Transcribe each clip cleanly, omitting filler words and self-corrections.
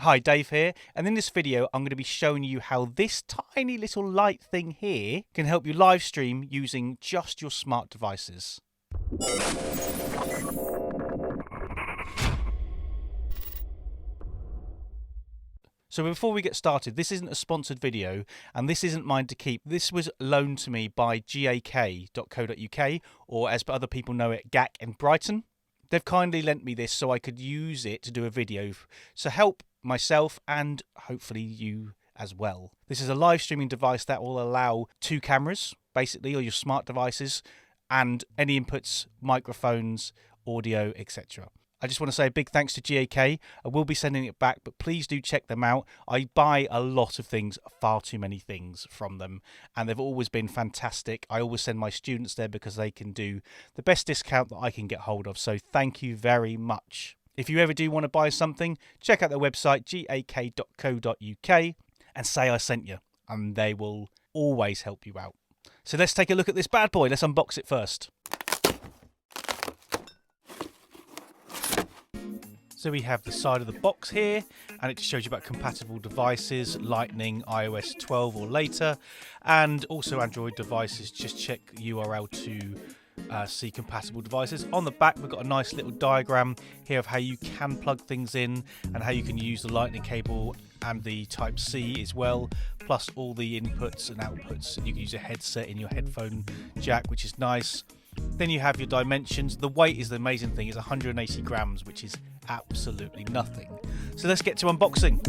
Hi, Dave here, and in this video I'm going to be showing you how this tiny little light thing here can help you live stream using just your smart devices. So before we get started, this isn't a sponsored video and this isn't mine to keep. This was loaned to me by GAK.co.uk, or as other people know it, GAK in Brighton. They've kindly lent me this so I could use it to do a video to help myself and hopefully you as well. This is a live streaming device that will allow two cameras, basically, or your smart devices, and any inputs, microphones, audio, etc. I just want to say a big thanks to GAK. I will be sending it back, but please do check them out. I buy a lot of things, far too many things from them, and they've always been fantastic. I always send my students there because they can do the best discount that I can get hold of, so thank you very much. If you ever do want to buy something, check out their website, gak.co.uk, and say I sent you, and they will always help you out. So let's take a look at this bad boy. Let's unbox it first. So we have the side of the box here, and it just shows you about compatible devices, Lightning, iOS 12 or later, and also Android devices. Just check URL to see compatible devices. On the back, we've got a nice little diagram here of how you can plug things in and how you can use the Lightning cable and the Type-C as well, plus all the inputs and outputs. You can use a headset in your headphone jack, which is nice. Then you have your dimensions. The weight is the amazing thing. It's 180 grams, which is absolutely nothing. So let's get to unboxing.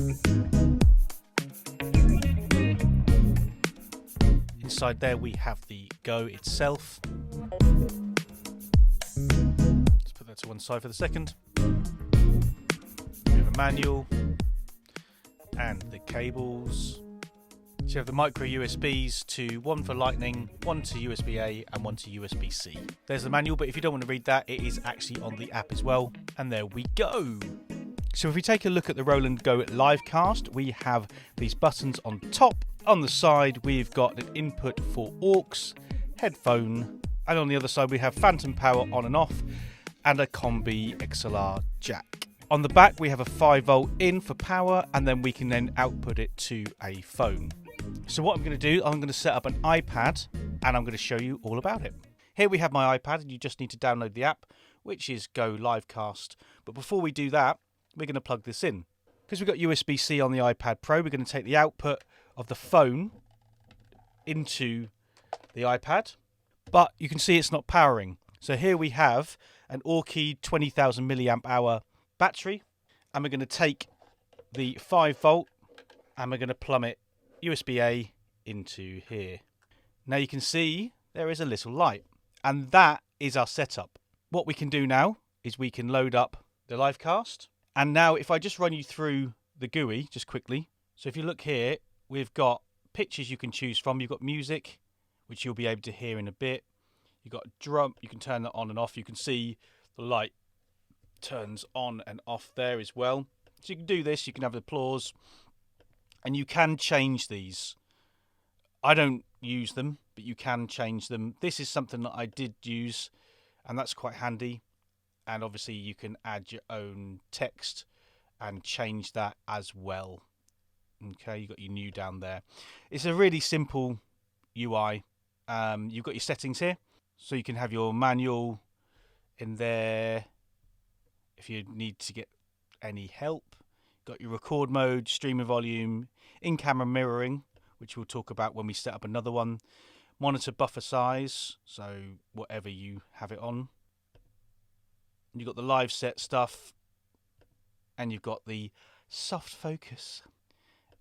Inside there we have the Go itself. Let's put that to one side for the second. We have a manual and the cables. So you have the micro USBs, one for Lightning, one to USB-A and one to USB-C. There's the manual, but if you don't want to read that, it is actually on the app as well. And there we go. So if we take a look at the Roland GO Livecast, we have these buttons on top. On the side, we've got an input for aux, headphone, and on the other side we have phantom power on and off, and a combi XLR jack. On the back, we have a 5-volt in for power, and then we can then output it to a phone. So what I'm going to do, I'm going to set up an iPad and I'm going to show you all about it. Here we have my iPad, and you just need to download the app, which is Go Livecast. But before we do that, we're going to plug this in. Because we've got USB-C on the iPad Pro, we're going to take the output of the phone into the iPad. But you can see it's not powering. So here we have an Orkey 20,000 milliamp hour battery, and we're going to take the 5-volt and we're going to plumb it USB-A into here. Now you can see there is a little light, and that is our setup. What we can do now is we can load up the Livecast, and now if I just run you through the GUI just quickly. So if you look here, we've got pictures you can choose from. You've got music, which you'll be able to hear in a bit. You've got drum, you can turn that on and off. You can see the light turns on and off there as well. So you can do this, you can have the applause, and you can change these. I don't use them, but you can change them. This is something that I did use, and that's quite handy. And obviously you can add your own text and change that as well. Okay, you've got your new down there. It's a really simple UI. You've got your settings here, so you can have your manual in there if you need to get any help. Got your record mode, streamer volume, in-camera mirroring, which we'll talk about when we set up another one. Monitor buffer size, so whatever you have it on. You've got the live set stuff, and you've got the soft focus.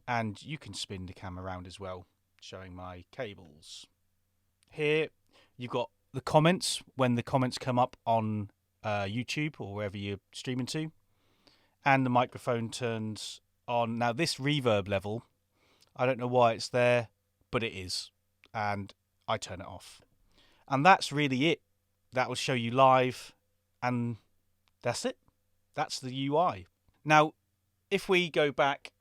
And you can spin the camera around as well, showing my cables. Here, you've got the comments, when the comments come up on YouTube or wherever you're streaming to. And the microphone turns on. Now this reverb level, I don't know why it's there, but it is. And I turn it off. And that's really it. That will show you live, and that's it. That's the UI. Now, if we go back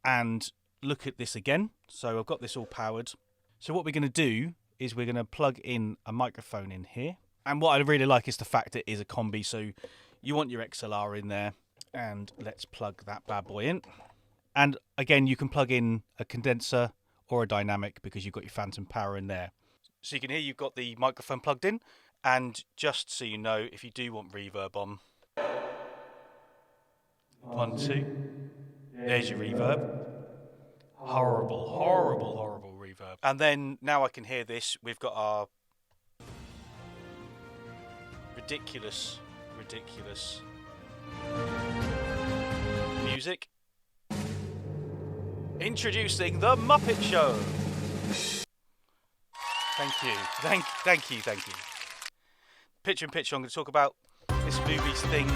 and look at this again, so I've got this all powered. So what we're going to do is we're going to plug in a microphone in here. And what I really like is the fact it is a combi, so you want your XLR in there. And let's plug that bad boy in. And again, you can plug in a condenser or a dynamic because you've got your phantom power in there. So you can hear you've got the microphone plugged in. And just so you know, if you do want reverb on, 1, 2, there's your reverb. Horrible, horrible, horrible reverb. And then now I can hear this. We've got our ridiculous music. Introducing The Muppet Show. Thank you. Thank you. Picture in picture, I'm going to talk about this movies thing.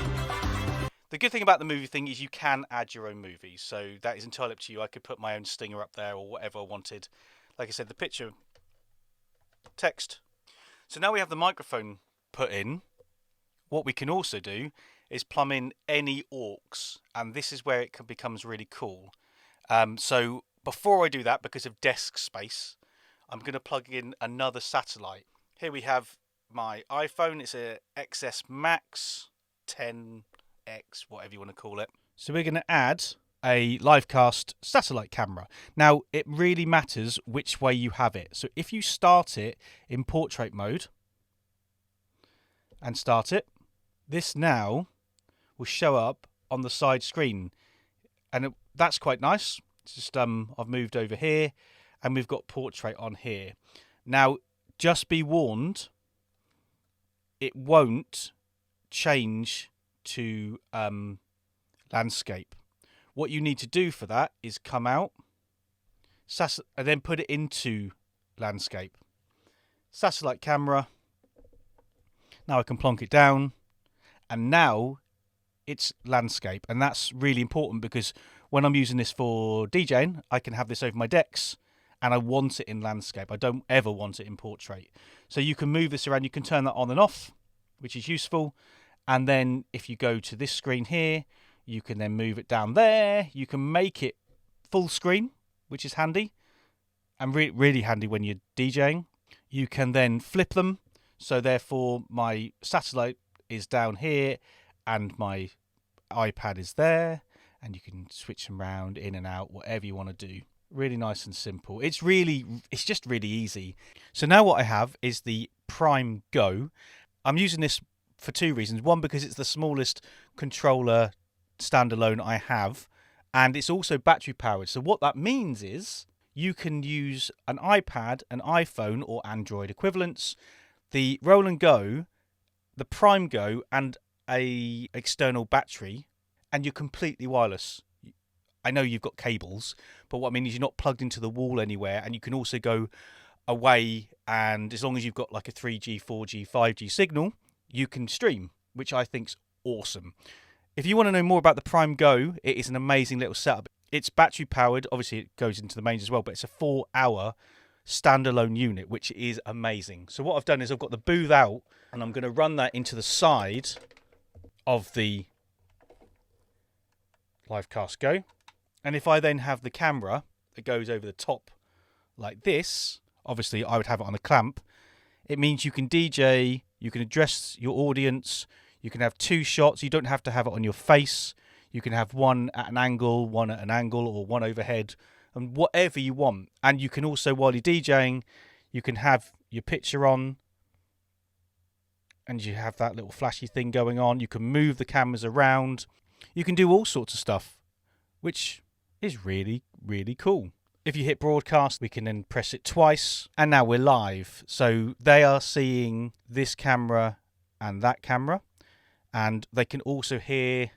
The good thing about the movie thing is you can add your own movies, so that is entirely up to you. I could put my own stinger up there or whatever I wanted. Like I said, the picture, text. So now we have the microphone put in. What we can also do is plumb in any AUX, and this is where it becomes really cool. So before I do that, because of desk space, I'm going to plug in another satellite. Here we have my iPhone. It's a XS Max 10X, whatever you want to call it. So we're going to add a Livecast satellite camera. Now, it really matters which way you have it. So if you start it in portrait mode and start it, this now will show up on the side screen. And that's quite nice. It's just I've moved over here and we've got portrait on here. Now, just be warned, it won't change to landscape. What you need to do for that is come out and then put it into landscape. Satellite camera. Now I can plonk it down, and now it's landscape, and that's really important because when I'm using this for DJing, I can have this over my decks and I want it in landscape. I don't ever want it in portrait. So you can move this around, you can turn that on and off, which is useful. And then if you go to this screen here, you can then move it down there. You can make it full screen, which is handy and really handy when you're DJing. You can then flip them. So therefore my satellite is down here and my iPad is there, and you can switch them around in and out, whatever you want to do. Really nice and simple. It's just really easy. So now what I have is the Prime Go. I'm using this for two reasons. One, because it's the smallest controller standalone I have, and it's also battery powered. So what that means is you can use an iPad, an iPhone, or Android equivalents, the Roland GO, the Prime Go, and a external battery, and you're completely wireless. I know you've got cables, but what I mean is you're not plugged into the wall anywhere, and you can also go away, and as long as you've got like a 3G, 4G, 5G signal, you can stream, which I think's awesome. If you want to know more about the Prime Go, it is an amazing little setup. It's battery powered, obviously it goes into the mains as well, but it's a 4-hour standalone unit, which is amazing. So what I've done is I've got the booth out, and I'm going to run that into the side of the Livecast Go. And if I then have the camera that goes over the top like this, obviously I would have it on a clamp. It means you can DJ, you can address your audience, you can have two shots. You don't have to have it on your face. You can have one at an angle, one at an angle, or one overhead, and whatever you want. And you can also, while you're DJing, you can have your picture on, and you have that little flashy thing going on. You can move the cameras around. You can do all sorts of stuff, which is really, really cool. If you hit broadcast, we can then press it twice, and now we're live. So they are seeing this camera and that camera, and they can also hear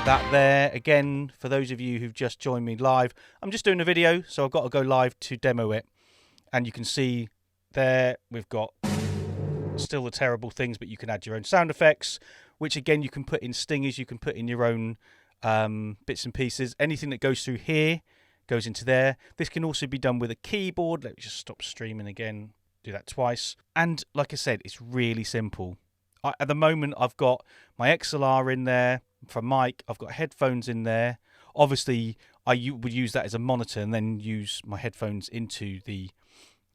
that there. Again, for those of you who've just joined me live, I'm just doing a video, so I've got to go live to demo it. And you can see there we've got still the terrible things, but you can add your own sound effects, which again you can put in stingers, you can put in your own bits and pieces. Anything that goes through here goes into there. This can also be done with a keyboard. Let me just stop streaming again, do that twice. And like I said, it's really simple. At the moment I've got my XLR in there for mic, I've got headphones in there. Obviously I would use that as a monitor and then use my headphones into the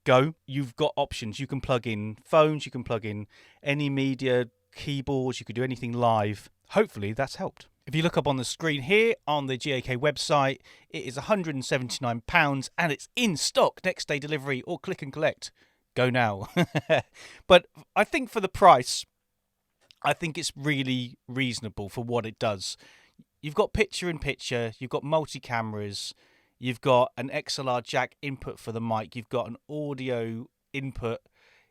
Go. You've got options. You can plug in phones, you can plug in any media, keyboards, you could do anything live. Hopefully that's helped. If you look up on the screen here on the GAK website, it is £179 and it's in stock, next day delivery or click and collect. Go now. But I think for the price, I think it's really reasonable for what it does. You've got picture-in-picture, you've got multi-cameras, you've got an XLR jack input for the mic, you've got an audio input,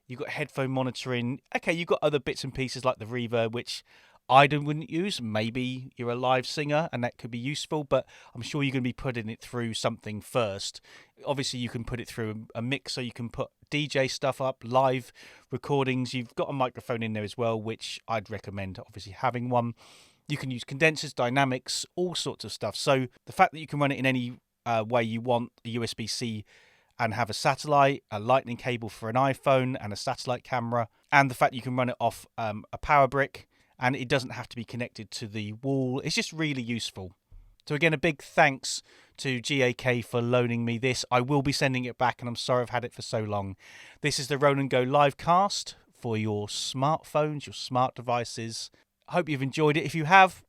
you've got headphone monitoring. Okay, you've got other bits and pieces like the reverb, which I wouldn't use. Maybe you're a live singer and that could be useful, but I'm sure you're going to be putting it through something first. Obviously, you can put it through a mixer, you can put DJ stuff up, live recordings. You've got a microphone in there as well, which I'd recommend obviously having one. You can use condensers, dynamics, all sorts of stuff. So the fact that you can run it in any way you want, a USB-C and have a satellite, a lightning cable for an iPhone and a satellite camera, and the fact you can run it off a power brick and it doesn't have to be connected to the wall. It's just really useful. So again, a big thanks to GAK for loaning me this. I will be sending it back and I'm sorry I've had it for so long. This is the Roland GO Livecast for your smartphones, your smart devices. I hope you've enjoyed it. If you have,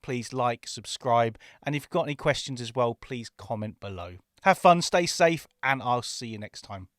please like, subscribe, and if you've got any questions as well, please comment below. Have fun, stay safe, and I'll see you next time.